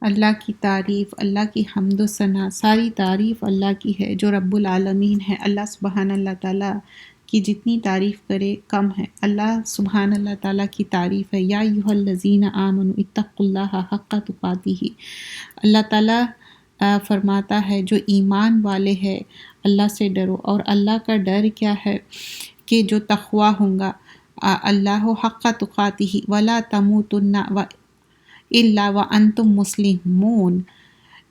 اللہ کی تعریف، اللہ کی حمد و ثنا، ساری تعریف اللہ کی ہے جو رب العالمین ہے۔ اللہ سبحان اللہ تعالیٰ کی جتنی تعریف کرے کم ہے۔ اللہ سبحان اللہ تعالیٰ کی تعریف ہے، یا ایھا الذین آمنوا اتقوا اللہ حق تقاتہ۔ اللہ تعالیٰ فرماتا ہے جو ایمان والے ہیں اللہ سے ڈرو، اور اللہ کا ڈر کیا ہے کہ جو تقوی ہوگا، اللہ حق تقاتہ ولا تموتن الا وانتم مسلمون۔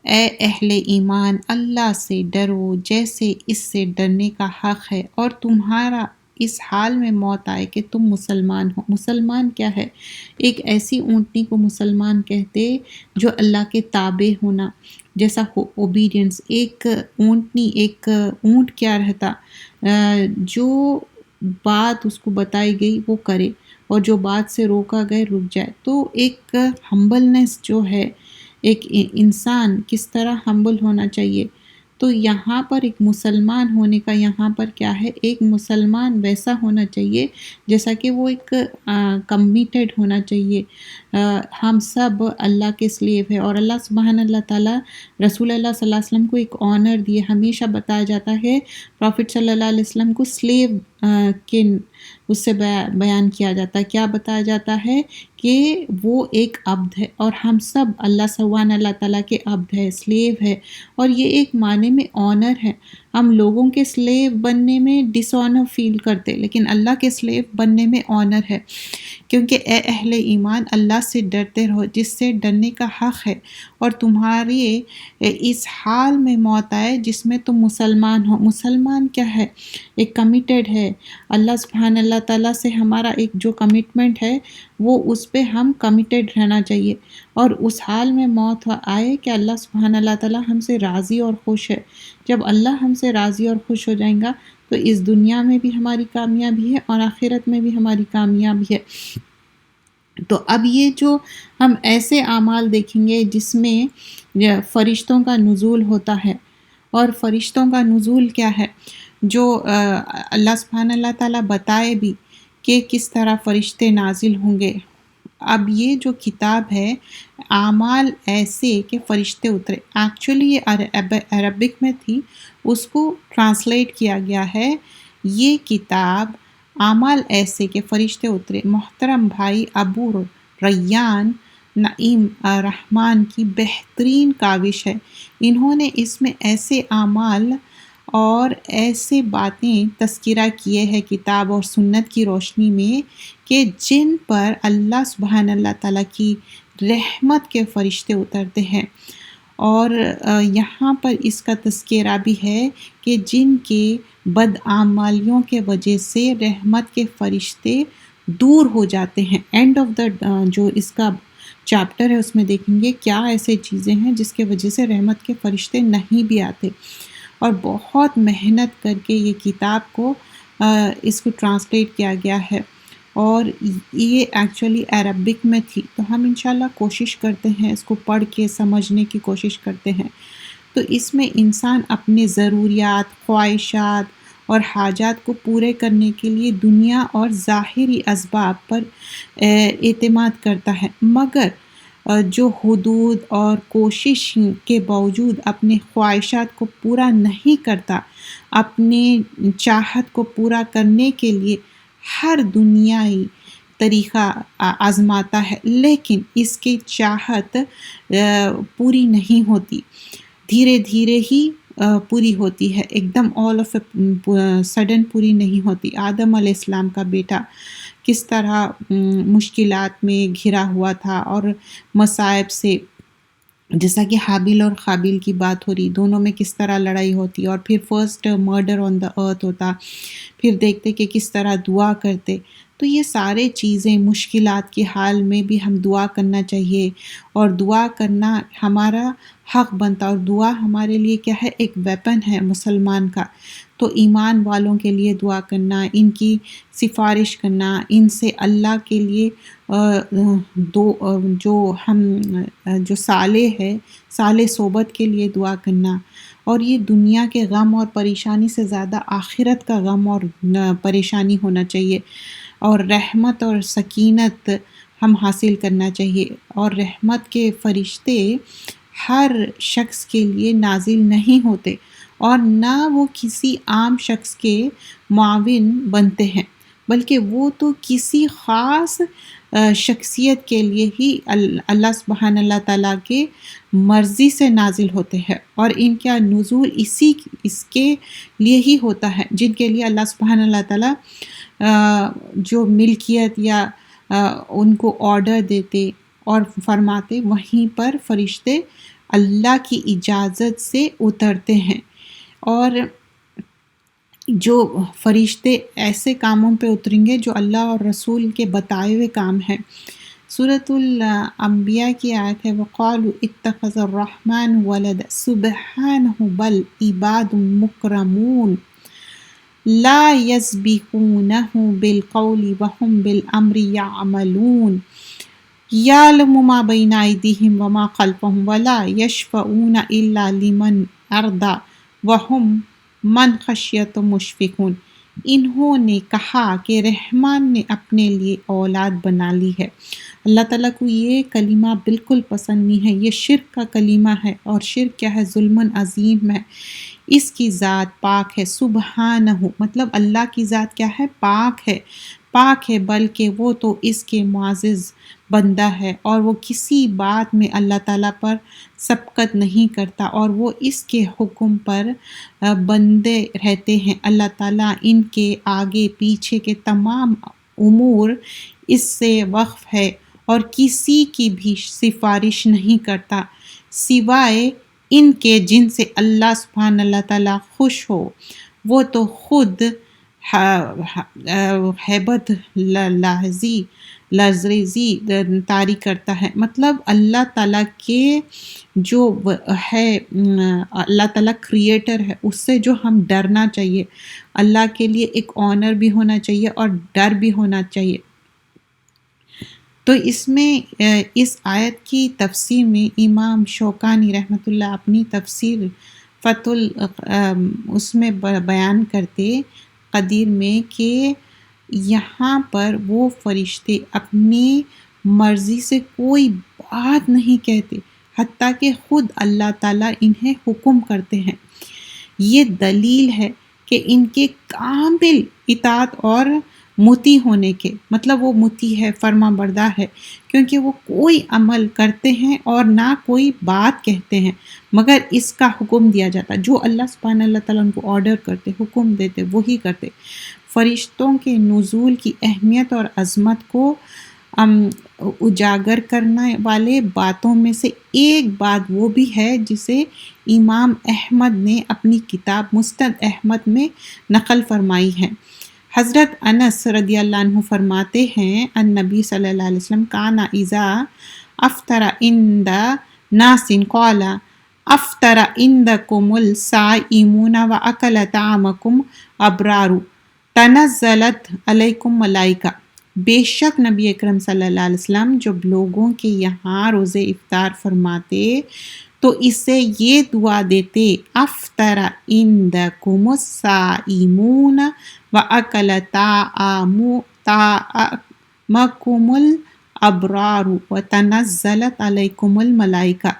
اے اہل ایمان، اللہ سے ڈرو جیسے اس سے ڈرنے کا حق ہے، اور تمہارا اس حال میں موت آئے کہ تم مسلمان ہو۔ مسلمان کیا ہے؟ ایک ایسی اونٹنی کو مسلمان کہتے جو اللہ کے تابع ہونا، جیسا اوبیڈینس۔ ایک اونٹنی، ایک اونٹ کیا رہتا؟ جو بات اس کو بتائی گئی وہ کرے، اور جو بات سے روکا گئے رک جائے۔ تو ایک ہمبلنس جو ہے، ایک انسان کس طرح ہمبل ہونا چاہیے، تو یہاں پر ایک مسلمان ہونے کا یہاں پر کیا ہے، ایک مسلمان ویسا ہونا چاہیے جیسا کہ وہ ایک کمیٹڈ ہونا چاہیے۔ ہم سب اللہ کے سلیو ہے، اور اللہ سبحان اللہ تعالیٰ رسول اللہ صلی اللہ علیہ وسلم کو ایک آنر دیے۔ ہمیشہ بتایا جاتا ہے پروفٹ صلی اللہ علیہ وسلم کو سلیو کے اس سے بیان کیا جاتا ہے۔ کیا بتایا جاتا ہے؟ کہ وہ ایک عبد ہے، اور ہم سب اللہ سبحانہ اللہ تعالیٰ کے عبد ہے، سلیو ہے، اور یہ ایک معنی میں آنر ہے۔ ہم لوگوں کے سلیو بننے میں ڈس آنر فیل کرتے، لیکن اللہ کے سلیو بننے میں آنر ہے، کیونکہ اے اہل ایمان اللہ سے ڈرتے رہو جس سے ڈرنے کا حق ہے، اور تمہاری اس حال میں موت آئے جس میں تم مسلمان ہو۔ مسلمان کیا ہے؟ ایک کمیٹڈ ہے اللہ سبحانہ اللہ تعالیٰ سے۔ ہمارا ایک جو کمٹمنٹ ہے وہ اس پہ ہم کمیٹڈ رہنا چاہیے، اور اس حال میں موت آئے کہ اللہ سبحانہ اللہ تعالیٰ ہم سے راضی اور خوش ہے۔ جب اللہ ہم سے راضی اور خوش ہو جائیں گا تو اس دنیا میں بھی ہماری کامیابی ہے اور آخرت میں بھی ہماری کامیابی ہے۔ تو اب یہ جو ہم ایسے اعمال دیکھیں گے جس میں فرشتوں کا نزول ہوتا ہے، اور فرشتوں کا نزول کیا ہے، جو اللہ سبحانہ اللہ تعالیٰ بتائے بھی کہ کس طرح فرشتے نازل ہوں گے۔ اب یہ جو کتاب ہے اعمال ایسے کہ فرشتے اترے، ایکچولی یہ عربک میں تھی، اس کو ٹرانسلیٹ کیا گیا ہے۔ یہ کتاب اعمال ایسے کہ فرشتے اترے۔ محترم بھائی ابو ریان نعیم رحمان کی بہترین کاوش ہے۔ انہوں نے اس میں ایسے اعمال اور ایسے باتیں تذکرہ کیے ہیں کتاب اور سنت کی روشنی میں کہ جن پر اللہ سبحانہ اللہ تعالیٰ کی رحمت کے فرشتے اترتے ہیں، اور یہاں پر اس کا تذکرہ بھی ہے کہ جن کے بدعمالیوں کے وجہ سے رحمت کے فرشتے دور ہو جاتے ہیں۔ اینڈ آف دا جو اس کا چیپٹر ہے اس میں دیکھیں گے کیا ایسے چیزیں ہیں جس کے وجہ سے رحمت کے فرشتے نہیں بھی آتے، اور بہت محنت کر کے یہ کتاب کو اس کو ٹرانسلیٹ کیا گیا ہے، اور یہ ایکچولی عربک میں تھی۔ تو ہم انشاءاللہ کوشش کرتے ہیں اس کو پڑھ کے سمجھنے کی کوشش کرتے ہیں۔ تو اس میں انسان اپنے ضروریات، خواہشات اور حاجات کو پورے کرنے کے لیے دنیا اور ظاہری اسباب پر اعتماد کرتا ہے، مگر جو حدود اور کوشش کے باوجود اپنے خواہشات کو پورا نہیں کرتا، اپنے چاہت کو پورا کرنے کے لیے ہر دنیائی طریقہ آزماتا ہے، لیکن اس کی چاہت پوری نہیں ہوتی، دھیرے دھیرے ہی پوری ہوتی ہے، ایک دم آل آف سڈن پوری نہیں ہوتی۔ آدم علیہ السلام کا بیٹا کس طرح مشکلات میں گھرا ہوا تھا اور مصائب سے، جیسا کہ حابیل اور قابیل کی بات ہو رہی، دونوں میں کس طرح لڑائی ہوتی، اور پھر فرسٹ مرڈر آن دا ارتھ ہوتا، پھر دیکھتے کہ کس طرح دعا کرتے۔ تو یہ سارے چیزیں مشکلات کے حال میں بھی ہم دعا کرنا چاہیے، اور دعا کرنا ہمارا حق بنتا، اور دعا ہمارے لیے کیا ہے، ایک ویپن ہے مسلمان کا۔ تو ایمان والوں کے لیے دعا کرنا، ان کی سفارش کرنا، ان سے اللہ کے لیے جو صالح ہے، صالح صحبت کے لیے دعا کرنا، اور یہ دنیا کے غم اور پریشانی سے زیادہ آخرت کا غم اور پریشانی ہونا چاہیے، اور رحمت اور سکینت ہم حاصل کرنا چاہیے۔ اور رحمت کے فرشتے ہر شخص کے لیے نازل نہیں ہوتے اور نہ وہ کسی عام شخص کے معاون بنتے ہیں، بلکہ وہ تو کسی خاص شخصیت کے لیے ہی اللہ سبحانہ اللہ تعالیٰ کے مرضی سے نازل ہوتے ہیں، اور ان کا نزول اس کے لیے ہی ہوتا ہے جن کے لیے اللہ سبحانہ اللہ تعالیٰ جو ملکیت یا ان کو آرڈر دیتے اور فرماتے، وہیں پر فرشتے اللہ کی اجازت سے اترتے ہیں۔ اور جو فرشتے ایسے کاموں پہ اتریں گے جو اللہ اور رسول کے بتائے ہوئے کام ہیں۔ سورۃ الانبیاء کی آیت ہے وَقَالُوا اتَّخَذَ الرَّحْمَنُ وَلَدًا سُبْحَانَهُ بَلْ عِبَادٌ مُكْرَمُونَ لا يسبقونه بالقول وهم بالامر يعملون يعلم ما بين ايديهم وما خلفهم ولا يشفعون الا لمن ارضى وهم من خشيته مشفقون۔ انہوں نے کہا کہ رحمان نے اپنے لیے اولاد بنا لی ہے۔ اللہ تعالیٰ کو یہ کلمہ بالکل پسند نہیں ہے، یہ شرک کا کلمہ ہے، اور شرک کیا ہے؟ ظلم عظیم ہے۔ اس کی ذات پاک ہے، سبحانہ مطلب اللہ کی ذات کیا ہے؟ پاک ہے، بلکہ وہ تو اس کے معزز بندہ ہے، اور وہ کسی بات میں اللہ تعالیٰ پر سبقت نہیں کرتا، اور وہ اس کے حکم پر بندے رہتے ہیں۔ اللہ تعالیٰ ان کے آگے پیچھے کے تمام امور اس سے وقف ہے اور کسی کی بھی سفارش نہیں کرتا سوائے ان کے جن سے اللہ سبحانہ اللہ تعالیٰ خوش ہو۔ وہ تو خود ہیبت لرزی طاری کرتا ہے، مطلب اللہ تعالیٰ کے جو ہے، اللہ تعالیٰ کریٹر ہے، اس سے جو ہم ڈرنا چاہیے، اللہ کے لیے ایک آنر بھی ہونا چاہیے اور ڈر بھی ہونا چاہیے۔ تو اس میں اس آیت کی تفسیر میں امام شوکانی رحمۃ اللہ اپنی تفسیر اس میں بیان کرتے قدیر میں کہ یہاں پر وہ فرشتے اپنی مرضی سے کوئی بات نہیں کہتے، حتیٰ کہ خود اللہ تعالیٰ انہیں حکم کرتے ہیں۔ یہ دلیل ہے کہ ان کے کامل اطاعت اور مطیع ہونے کے، مطلب وہ مطیع ہے، فرما بردار ہے، کیونکہ وہ کوئی عمل کرتے ہیں اور نہ کوئی بات کہتے ہیں مگر اس کا حکم دیا جاتا، جو اللہ سبحانہ اللہ تعالیٰ ان کو آرڈر کرتے، حکم دیتے، وہی کرتے۔ فرشتوں کے نزول کی اہمیت اور عظمت کو اجاگر کرنے والے باتوں میں سے ایک بات وہ بھی ہے جسے امام احمد نے اپنی کتاب مسند احمد میں نقل فرمائی ہے۔ حضرت انس رضی اللہ عنہ فرماتے ہیں النبی صلی اللہ علیہ وسلم کانا اذا افطر عند ناس قال افطر عندکم الصائمون واکل طعامکم ابرار تنزلت علیکم ملائکہ۔ بے شک نبی اکرم صلی اللہ علیہ وسلم جب لوگوں کے یہاں روزے افطار فرماتے تو اس سے یہ دعا دیتے افطر عندکم الصائمون وَأَكَلَ طَعَامَكُمُ الْأَبْرَارُ وَتَنَزَّلَتْ عَلَيْكُمُ الْمَلَائِكَةُ۔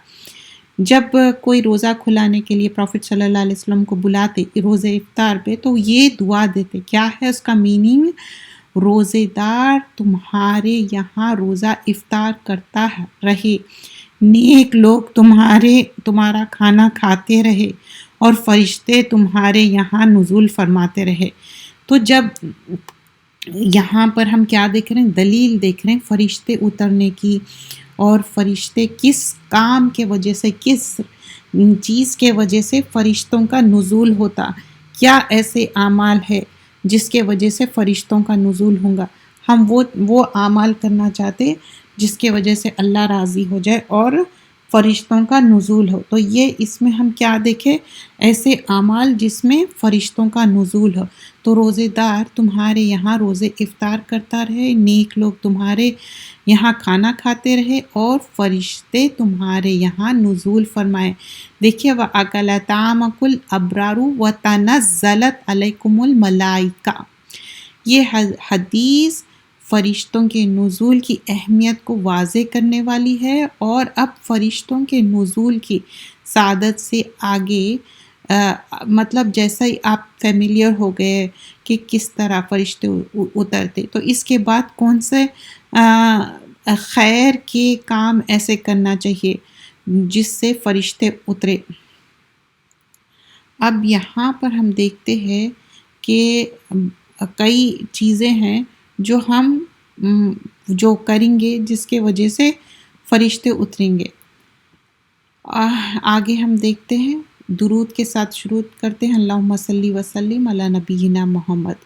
جب کوئی روزہ کھلانے کے لیے پروفٹ صلی اللہ علیہ وسلم کو بلاتے روزے افطار پہ تو یہ دعا دیتے، کیا ہے اس کا میننگ؟ روزے دار تمہارے یہاں روزہ افطار کرتا رہے، نیک لوگ تمہارا کھانا کھاتے رہے، اور فرشتے تمہارے یہاں نزول فرماتے رہے۔ تو جب یہاں پر ہم کیا دیکھ رہے ہیں؟ دلیل دیکھ رہے ہیں فرشتے اترنے کی، اور فرشتے کس کام کے وجہ سے، کس چیز کے وجہ سے فرشتوں کا نزول ہوتا، کیا ایسے اعمال ہے جس کے وجہ سے فرشتوں کا نزول ہوگا۔ ہم وہ اعمال کرنا چاہتے جس کے وجہ سے اللہ راضی ہو جائے اور فرشتوں کا نزول ہو۔ تو یہ اس میں ہم کیا دیکھیں؟ ایسے اعمال جس میں فرشتوں کا نزول ہو۔ تو روزے دار تمہارے یہاں روزے افطار کرتا رہے، نیک لوگ تمہارے یہاں کھانا کھاتے رہے، اور فرشتے تمہارے یہاں نزول فرمائے۔ دیکھیے وَأَكَلَ طَعَامَكُمُ الْأَبْرَارُ وَتَنَزَّلَتْ عَلَيْكُمُ الْمَلَائِكَةُ۔ یہ حدیث فرشتوں کے نزول کی اہمیت کو واضح کرنے والی ہے، اور اب فرشتوں کے نزول کی سعادت سے آگے مطلب جیسا ہی آپ فیملیئر ہو گئے کہ کس طرح فرشتے اترتے، تو اس کے بعد کون سے خیر کے کام ایسے کرنا چاہیے جس سے فرشتے اترے۔ اب یہاں پر ہم دیکھتے ہیں کہ کئی چیزیں ہیں جو ہم جو کریں گے جس کے وجہ سے فرشتے اتریں گے۔ آگے ہم دیکھتے ہیں، درود کے ساتھ شروع کرتے ہیں، اللہم صلی وسلم علی نبینا محمد۔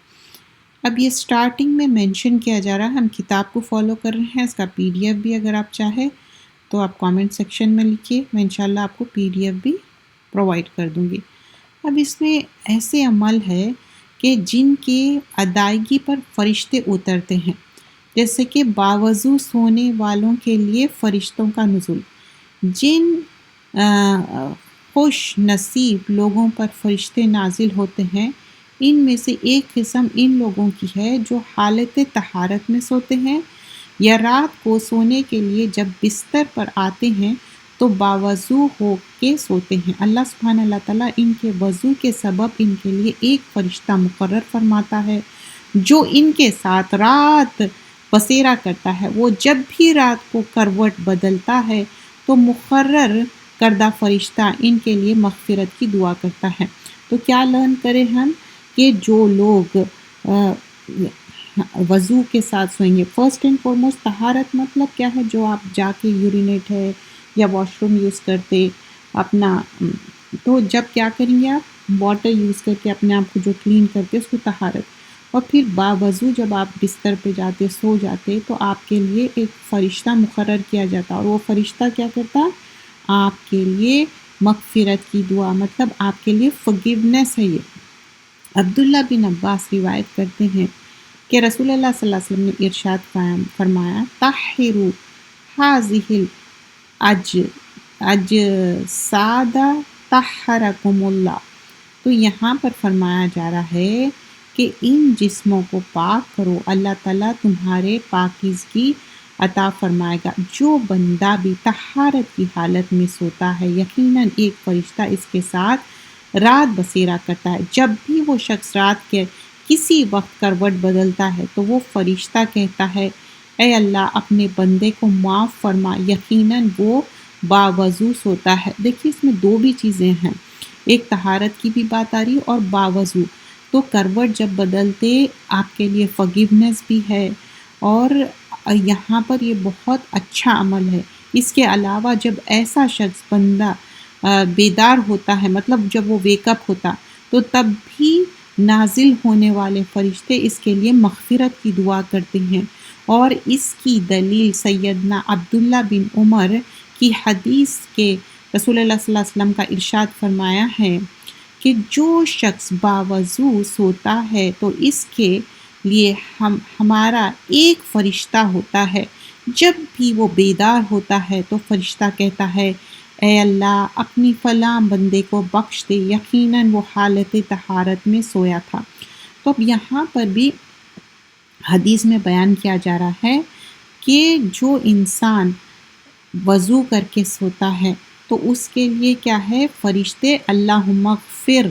اب یہ سٹارٹنگ میں مینشن کیا جا رہا ہے، ہم کتاب کو فالو کر رہے ہیں، اس کا PDF بھی اگر آپ چاہیں تو آپ کامنٹ سیکشن میں لکھیے، میں انشاءاللہ آپ کو PDF بھی پرووائڈ کر دوں گی۔ اب اس میں ایسے عمل ہے کہ جن کی ادائیگی پر فرشتے اترتے ہیں، جیسے کہ باوضو سونے والوں کے لیے فرشتوں کا نزول۔ جن خوش نصیب لوگوں پر فرشتے نازل ہوتے ہیں، ان میں سے ایک قسم ان لوگوں کی ہے جو حالت طہارت میں سوتے ہیں یا رات کو سونے کے لیے جب بستر پر آتے ہیں تو باوضو ہو کے سوتے ہیں۔ اللہ سبحانہ اللہ تعالیٰ ان کے وضو کے سبب ان کے لیے ایک فرشتہ مقرر فرماتا ہے جو ان کے ساتھ رات بسیرا کرتا ہے۔ وہ جب بھی رات کو کروٹ بدلتا ہے تو مقرر کردہ فرشتہ ان کے لیے مغفرت کی دعا کرتا ہے۔ تو کیا لرن کریں ہم کہ جو لوگ وضو کے ساتھ سوئیں گے، فرسٹ اینڈ فارموسٹ طہارت مطلب کیا ہے؟ جو آپ جا کے یورینیٹ ہے یا واش روم یوز کرتے اپنا، تو جب کیا کریں گے آپ واٹر یوز کر کے اپنے آپ کو جو کلین کرتے اس کو طہارت، اور پھر باوضو جب آپ بستر پہ جاتے سو جاتے تو آپ کے لیے ایک فرشتہ مقرر کیا جاتا، اور وہ فرشتہ کیا کرتا؟ آپ کے لیے مغفرت کی دعا، مطلب آپ کے لیے forgiveness ہے۔ یہ عبداللہ بن عباس روایت کرتے ہیں کہ رسول اللہ صلی اللہ علیہ وسلم نے ارشاد فرمایا، طہروا ہذہ الاجساد طہرکم اللہ۔ تو یہاں پر فرمایا جا رہا ہے کہ ان جسموں کو پاک کرو، اللہ تعالیٰ تمہارے پاکیزگی عطا فرمائے گا۔ جو بندہ بھی طہارت کی حالت میں سوتا ہے، یقیناً ایک فرشتہ اس کے ساتھ رات بسیرا کرتا ہے۔ جب بھی وہ شخص رات کے کسی وقت کروٹ بدلتا ہے تو وہ فرشتہ کہتا ہے، اے اللہ اپنے بندے کو معاف فرما، یقیناً وہ باوضو سوتا ہے۔ دیکھیے اس میں دو بھی چیزیں ہیں، ایک طہارت کی بھی بات آ رہی اور باوضو۔ تو کروٹ جب بدلتے آپ کے لیے forgiveness بھی ہے، اور یہاں پر یہ بہت اچھا عمل ہے۔ اس کے علاوہ جب ایسا شخص بندہ بیدار ہوتا ہے، مطلب جب وہ ویک اپ ہوتا، تو تب بھی نازل ہونے والے فرشتے اس کے لیے مغفرت کی دعا کرتے ہیں۔ اور اس کی دلیل سیدنا عبداللہ بن عمر کی حدیث کے رسول اللہ صلی اللہ علیہ وسلم کا ارشاد فرمایا ہے کہ جو شخص باوضو سوتا ہے تو اس کے لیے ہمارا ایک فرشتہ ہوتا ہے، جب بھی وہ بیدار ہوتا ہے تو فرشتہ کہتا ہے، اے اللہ اپنی فلاں بندے کو بخش دے، یقیناً وہ حالت طہارت میں سویا تھا۔ تو اب یہاں پر بھی حدیث میں بیان کیا جا رہا ہے کہ جو انسان وضو کر کے سوتا ہے تو اس کے لیے کیا ہے؟ فرشتے اللہم اغفر،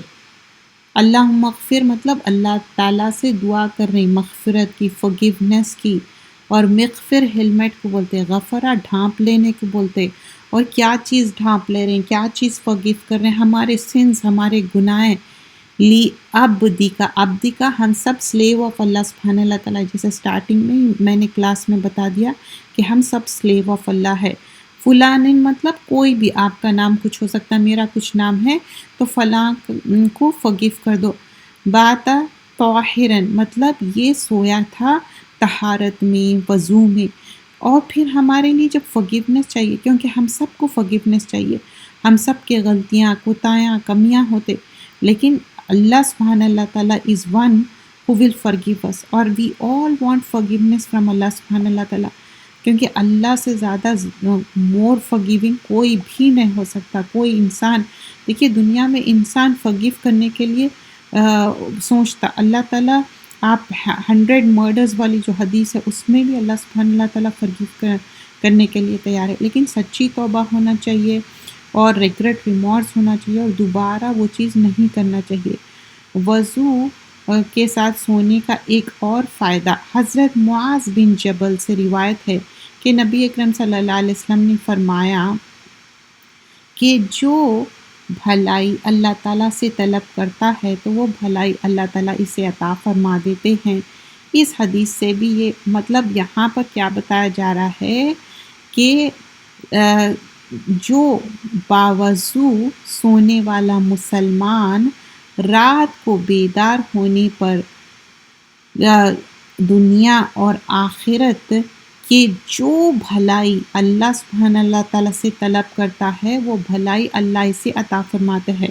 اللہم اغفر مطلب اللہ تعالیٰ سے دعا کر رہے ہیں مغفرت کی، forgiveness کی، اور مغفر ہیلمٹ کو بولتے ہیں، غفرہ ڈھانپ لینے کو بولتے، اور کیا چیز ڈھانپ لے رہے ہیں، کیا چیز forgive کر رہے ہیں؟ ہمارے سنز، ہمارے گناہیں۔ لی عبدی کا ہم سب سلیو آف اللہ سبحانہ اللہ تعالیٰ، جیسے سٹارٹنگ میں نے کلاس میں بتا دیا کہ ہم سب سلیو آف اللہ ہے۔ فلاں مطلب کوئی بھی، آپ کا نام کچھ ہو سکتا ہے، میرا کچھ نام ہے، تو فلاں کو forgive کر دو۔ بات طاہرن مطلب یہ سویا تھا طہارت میں، وضو میں۔ اور پھر ہمارے لیے جب forgiveness چاہیے، کیونکہ ہم سب کو forgiveness چاہیے، ہم سب کے غلطیاں، کوتاہیاں، کمیاں ہوتے، لیکن اللہ سبحانہ اللہ تعالیٰ is one who will forgive us، اور we all want forgiveness from اللہ سبحانہ اللہ تعالیٰ، کیونکہ اللہ سے زیادہ more forgiving کوئی بھی نہیں ہو سکتا، کوئی انسان۔ دیکھیے دنیا میں انسان forgive کرنے کے لیے سوچتا، اللہ تعالیٰ آپ 100 مرڈرز والی جو حدیث ہے اس میں بھی اللہ سبحانہ اللہ تعالیٰ فرگیو کرنے کے لیے تیار ہے، لیکن سچی توبہ ہونا چاہیے اور ریگریٹ ریمورس ہونا چاہیے اور دوبارہ وہ چیز نہیں کرنا چاہیے۔ وضو کے ساتھ سونے کا ایک اور فائدہ، حضرت معاذ بن جبل سے روایت ہے کہ نبی اکرم صلی اللہ علیہ وسلم نے فرمایا کہ جو بھلائی اللہ تعالیٰ سے طلب کرتا ہے تو وہ بھلائی اللہ تعالیٰ اسے عطا فرما دیتے ہیں۔ اس حدیث سے بھی یہ مطلب یہاں پر کیا بتایا جا رہا ہے کہ جو باوضو سونے والا مسلمان رات کو بیدار ہونے پر دنیا اور آخرت کہ جو بھلائی اللہ سبحانہ اللہ تعالیٰ سے طلب کرتا ہے وہ بھلائی اللہ اسے عطا فرماتا ہے۔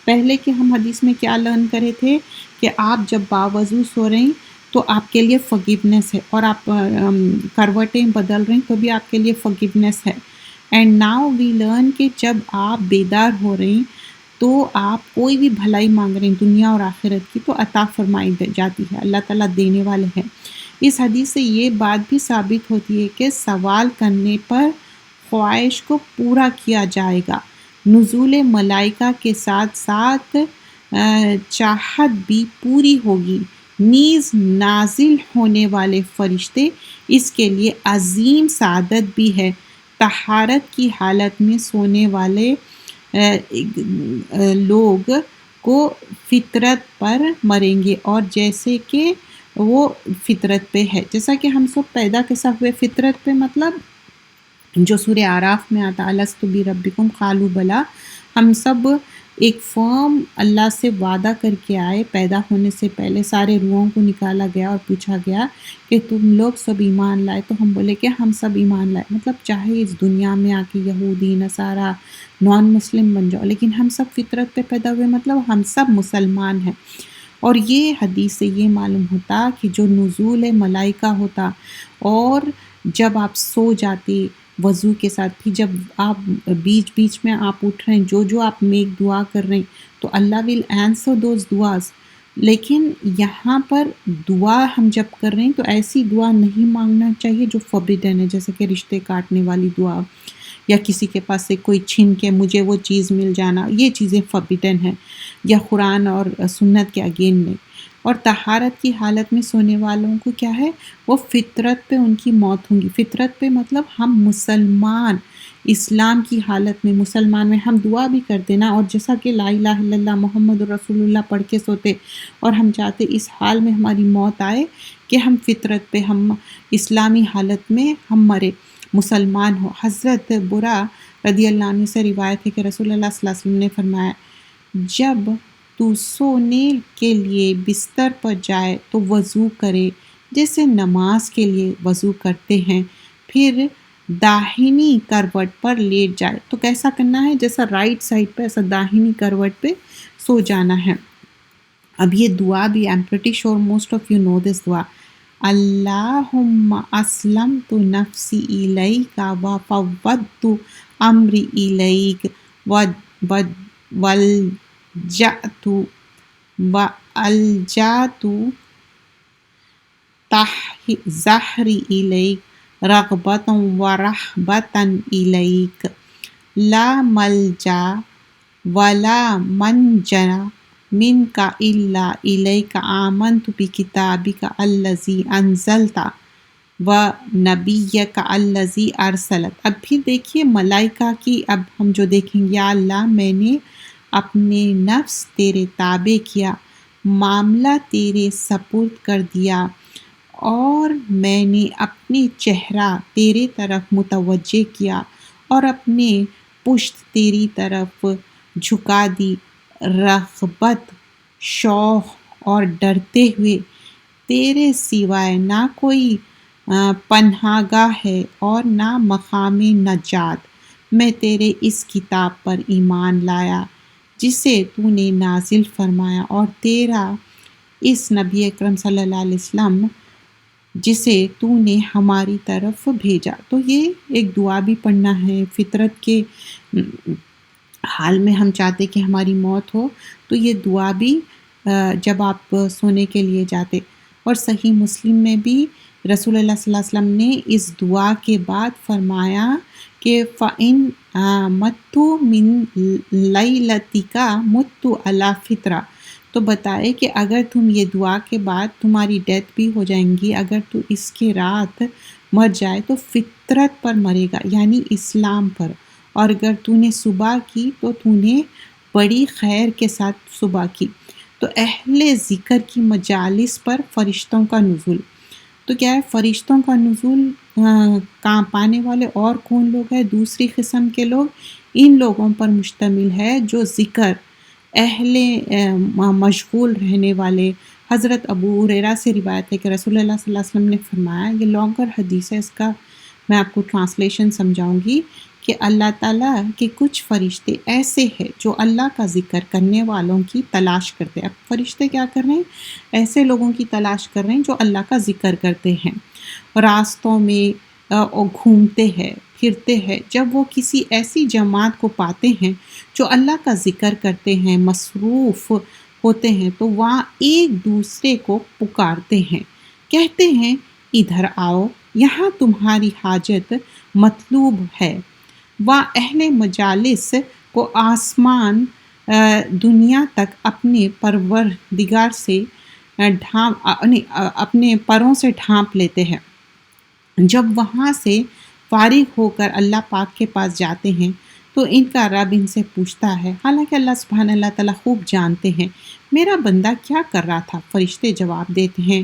پہلے کہ ہم حدیث میں کیا لرن کرے تھے کہ آپ جب باوضو سو رہے ہیں تو آپ کے لیے فگیونیس ہے، اور آپ کروٹیں بدل رہے ہیں تو بھی آپ کے لیے فگیونیس ہے۔ اینڈ ناؤ وی لرن کہ جب آپ بیدار ہو رہے ہیں تو آپ کوئی بھی بھلائی مانگ رہے ہیں دنیا اور آخرت کی تو عطا فرمائی جاتی ہے، اللہ تعالیٰ دینے والے ہیں۔ اس حدیث سے یہ بات بھی ثابت ہوتی ہے کہ سوال کرنے پر خواہش کو پورا کیا جائے گا۔ نزول ملائکہ کے ساتھ ساتھ چاہت بھی پوری ہوگی، نیز نازل ہونے والے فرشتے اس کے لیے عظیم سعادت بھی ہے۔ طہارت کی حالت میں سونے والے لوگ کو فطرت پر مریں گے، اور جیسے کہ وہ فطرت پہ ہے، جیسا کہ ہم سب پیدا کیسا ہوئے فطرت پہ، مطلب جو سورہ اعراف میں آتا الست بربکم قالوا بلا، ہم سب ایک فرم اللہ سے وعدہ کر کے آئے، پیدا ہونے سے پہلے سارے روحوں کو نکالا گیا اور پوچھا گیا کہ تم لوگ سب ایمان لائے، تو ہم بولے کہ ہم سب ایمان لائے، مطلب چاہے اس دنیا میں آ کے یہودی نصارہ نان مسلم بن جاؤ لیکن ہم سب فطرت پہ پیدا ہوئے، مطلب ہم سب مسلمان ہیں۔ اور یہ حدیث سے یہ معلوم ہوتا کہ جو نزول ملائکہ ہوتا، اور جب آپ سو جاتے وضو کے ساتھ، پھر جب آپ بیچ بیچ میں آپ اٹھ رہے ہیں، جو آپ نیک دعا کر رہے ہیں تو اللہ will answer those duas۔ لیکن یہاں پر دعا ہم جب کر رہے ہیں تو ایسی دعا نہیں مانگنا چاہیے جو forbidden ہے، جیسے کہ رشتے کاٹنے والی دعا، یا کسی کے پاس سے کوئی چھن کے مجھے وہ چیز مل جانا، یہ چیزیں forbidden ہیں، یا قرآن اور سنت کے اگین میں۔ اور طہارت کی حالت میں سونے والوں کو کیا ہے، وہ فطرت پہ ان کی موت ہوں گی۔ فطرت پہ مطلب ہم مسلمان اسلام کی حالت میں، مسلمان میں ہم دعا بھی کرتے نا، اور جیسا کہ لا الہ الا اللہ محمد رسول اللہ پڑھ کے سوتے، اور ہم چاہتے اس حال میں ہماری موت آئے کہ ہم فطرت پہ، ہم اسلامی حالت میں ہم مرے، مسلمان ہو۔ حضرت برا رضی اللہ عنہ سے روایت ہے کہ رسول اللہ صلی اللہ علیہ وسلم نے فرمایا، جب تو سونے کے لیے بستر پر جائے تو وضو کرے جیسے نماز کے لیے وضو کرتے ہیں، پھر داہنی کروٹ پر لیٹ جائے، تو کیسا کرنا ہے، جیسا رائٹ سائڈ پہ ایسا داہنی کروٹ پہ سو جانا ہے۔ اب یہ دعا بھی I'm pretty sure most of you know this دعا، اللہم اسلمت نفسی الیک وفوضت امری الیک والجأت ظہری الیک رغبتا ورہبتا الیک، لا ملجا ولا منجا منک الا الیک، آمنت بکتابک الذی انزلت ونبیک الذی ارسلت۔ اب پھر دیکھیے ملائکہ کی، اب ہم جو دیکھیں گے، یا اللہ میں نے اپنے نفس تیرے تابع کیا، معاملہ تیرے سپرد کر دیا، اور میں نے اپنے چہرہ تیرے طرف متوجہ کیا اور اپنے پشت تیری طرف جھکا دی، رغبت، شوق اور ڈرتے ہوئے، تیرے سوائے نہ کوئی پناہ گاہ ہے اور نہ مقام نجات، میں تیرے اس کتاب پر ایمان لایا جسے تو نے نازل فرمایا، اور تیرا اس نبی اکرم صلی اللہ علیہ وسلم جسے تو نے ہماری طرف بھیجا۔ تو یہ ایک دعا بھی پڑھنا ہے فطرت کے حال میں، ہم چاہتے کہ ہماری موت ہو تو یہ دعا بھی جب آپ سونے کے لیے جاتے۔ اور صحیح مسلم میں بھی رسول اللہ صلی اللہ علیہ وسلم نے اس دعا کے بعد فرمایا کہ فَإِن مَتُّ مِن لَيْلَتِكَ مُتُّ عَلَى فِطْرَةٍ، تو بتائے کہ اگر تم یہ دعا کے بعد تمہاری ڈیتھ بھی ہو جائیں گی، اگر تو اس کی رات مر جائے تو فطرت پر مرے گا، یعنی اسلام پر، اور اگر تو نے صبح کی تو تو نے بڑی خیر کے ساتھ صبح کی۔ تو اہل ذکر کی مجالس پر فرشتوں کا نزول، تو کیا ہے فرشتوں کا نزول کہاں پانے والے اور کون لوگ ہیں؟ دوسری قسم کے لوگ، ان لوگوں پر مشتمل ہے جو ذکر اہل مشغول رہنے والے۔ حضرت ابو ہریرہ سے روایت ہے کہ رسول اللہ صلی اللہ علیہ وسلم نے فرمایا، یہ لانگر حدیث ہے، اس کا میں آپ کو ٹرانسلیشن سمجھاؤں گی، کہ اللہ تعالیٰ کے کچھ فرشتے ایسے ہیں جو اللہ کا ذکر کرنے والوں کی تلاش کرتے ہیں۔ اب فرشتے کیا کر رہے ہیں؟ ایسے لوگوں کی تلاش کر رہے ہیں جو اللہ کا ذکر کرتے ہیں، راستوں میں گھومتے ہیں پھرتے ہیں، جب وہ کسی ایسی جماعت کو پاتے ہیں جو اللہ کا ذکر کرتے ہیں، مصروف ہوتے ہیں، تو وہاں ایک دوسرے کو پکارتے ہیں، کہتے ہیں ادھر آؤ، یہاں تمہاری حاجت مطلوب ہے۔ وہاں اہل مجالس کو آسمان دنیا تک اپنے پروردگار سے اپنے پروں سے ڈھانپ لیتے ہیں۔ جب وہاں سے فارغ ہو کر اللہ پاک کے پاس جاتے ہیں تو ان کا رب ان سے پوچھتا ہے، حالانکہ اللہ سبحانہ اللہ تعالیٰ خوب جانتے ہیں میرا بندہ کیا کر رہا تھا۔ فرشتے جواب دیتے ہیں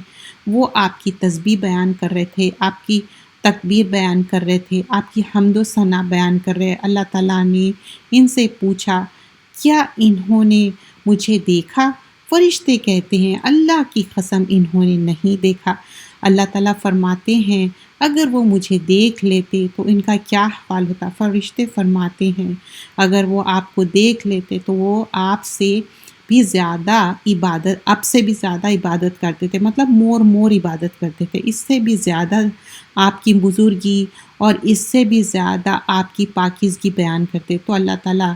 وہ آپ کی تسبیح بیان کر رہے تھے، آپ کی تکبیر بیان کر رہے تھے، آپ کی حمد و ثنا بیان کر رہے۔ اللہ تعالیٰ نے ان سے پوچھا کیا انہوں نے مجھے دیکھا؟ فرشتے کہتے ہیں اللہ کی قسم انہوں نے نہیں دیکھا۔ اللہ تعالیٰ فرماتے ہیں اگر وہ مجھے دیکھ لیتے تو ان کا کیا حال ہوتا؟ فرشتے فرماتے ہیں اگر وہ آپ کو دیکھ لیتے تو وہ آپ سے بھی زیادہ عبادت کرتے تھے، مطلب مور عبادت کرتے تھے، اس سے بھی زیادہ آپ کی بزرگی اور اس سے بھی زیادہ آپ کی پاکیزگی بیان کرتے۔ تو اللہ تعالیٰ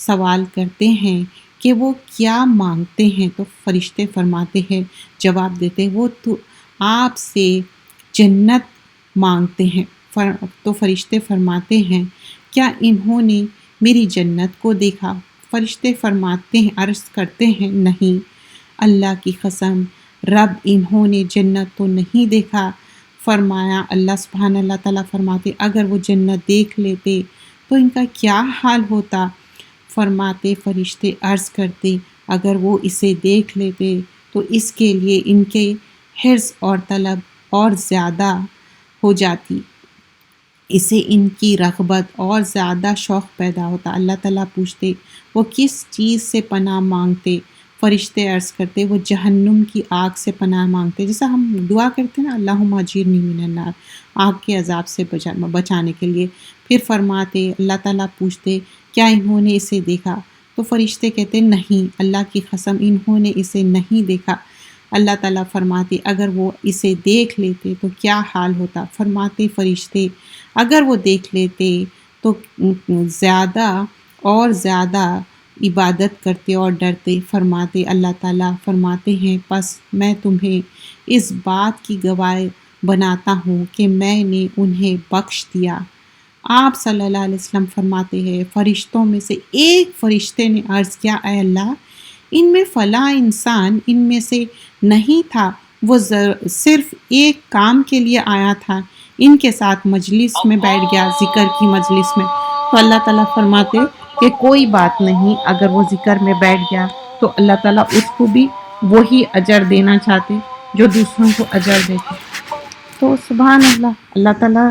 سوال کرتے ہیں کہ وہ کیا مانگتے ہیں؟ تو فرشتے فرماتے ہیں، جواب دیتے ہیں وہ تو آپ سے جنت مانگتے ہیں۔ تو فرشتے فرماتے ہیں کیا انہوں نے میری جنت کو دیکھا؟ فرشتے فرماتے ہیں، عرض کرتے ہیں نہیں، اللہ کی قسم رب انہوں نے جنت تو نہیں دیکھا۔ فرمایا اللہ سبحانہ اللہ تعالیٰ فرماتے اگر وہ جنت دیکھ لیتے تو ان کا کیا حال ہوتا؟ فرماتے فرشتے عرض کرتے اگر وہ اسے دیکھ لیتے تو اس کے لیے ان کے حرص اور طلب اور زیادہ ہو جاتی، اسے ان کی رغبت اور زیادہ شوق پیدا ہوتا۔ اللہ تعالیٰ پوچھتے وہ کس چیز سے پناہ مانگتے؟ فرشتے عرض کرتے وہ جہنم کی آگ سے پناہ مانگتے، جیسا ہم دعا کرتے ہیں نا اللہم اجرنی من النار، آگ کے عذاب سے بچانے کے لیے۔ پھر فرماتے اللہ تعالیٰ پوچھتے کیا انہوں نے اسے دیکھا؟ تو فرشتے کہتے نہیں، اللہ کی قسم انہوں نے اسے نہیں دیکھا۔ اللہ تعالیٰ فرماتے اگر وہ اسے دیکھ لیتے تو کیا حال ہوتا؟ فرماتے فرشتے اگر وہ دیکھ لیتے تو زیادہ اور زیادہ عبادت کرتے اور ڈرتے۔ فرماتے اللہ تعالیٰ فرماتے ہیں پس میں تمہیں اس بات کی گواہ بناتا ہوں کہ میں نے انہیں بخش دیا۔ آپ صلی اللہ علیہ وسلم فرماتے ہیں فرشتوں میں سے ایک فرشتے نے عرض کیا اے اللہ ان میں فلاں انسان ان میں سے نہیں تھا، وہ صرف ایک کام کے لیے آیا تھا، ان کے ساتھ مجلس میں بیٹھ گیا، ذکر کی مجلس میں۔ تو اللہ تعالیٰ فرماتے کہ کوئی بات نہیں، اگر وہ ذکر میں بیٹھ گیا تو اللہ تعالیٰ اس کو بھی وہی اجر دینا چاہتے جو دوسروں کو اجر دیتے۔ تو سبحان اللہ، اللہ تعالیٰ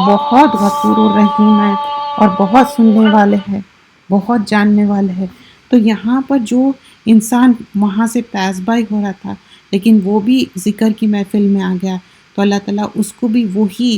بہت غفور الرحیم ہے اور بہت سننے والے ہیں، بہت جاننے والے ہیں۔ تو یہاں پر جو انسان وہاں سے پاس بائی ہو رہا تھا لیکن وہ بھی ذکر کی محفل میں آ گیا تو اللہ تعالیٰ اس کو بھی وہی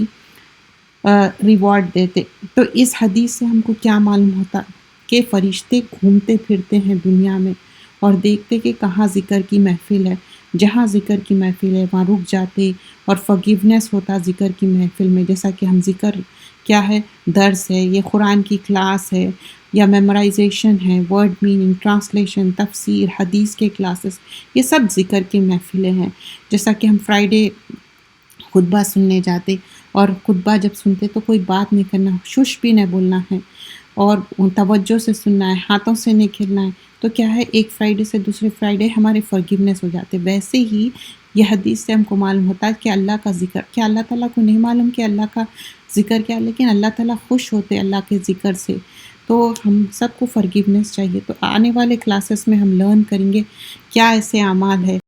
ریوارڈ دیتے۔ تو اس حدیث سے ہم کو کیا معلوم ہوتا کہ فرشتے گھومتے پھرتے ہیں دنیا میں اور دیکھتے کہ کہاں ذکر کی محفل ہے، جہاں ذکر کی محفل ہے وہاں رک جاتے اور فگیونیس ہوتا ذکر کی محفل میں، جیسا کہ ہم ذکر کیا ہے، درس ہے، یہ قرآن کی کلاس ہے، یا میمورائزیشن ہے، ورڈ میننگ، ٹرانسلیشن، تفسیر، حدیث کے کلاسز، یہ سب ذکر کی محفلیں ہیں۔ جیسا کہ ہم فرائیڈے خطبہ سننے جاتے، اور خطبہ جب سنتے تو کوئی بات نہیں کرنا، شش بھی نہیں بولنا ہے، اور توجہ سے سننا ہے، ہاتھوں سے نہیں کھیلنا ہے، تو کیا ہے ایک فرائیڈے سے دوسرے فرائیڈے ہمارے فرگیونیس ہو جاتے۔ ویسے ہی یہ حدیث سے ہم کو معلوم ہوتا ہے کہ اللہ کا ذکر، کیا اللہ تعالیٰ کو نہیں معلوم کہ اللہ کا ذکر کیا، لیکن اللہ تعالیٰ خوش ہوتے اللہ کے ذکر سے۔ تو ہم سب کو فرگیونیس چاہیے۔ تو آنے والے کلاسز میں ہم لرن کریں گے کیا ایسے اعمال ہے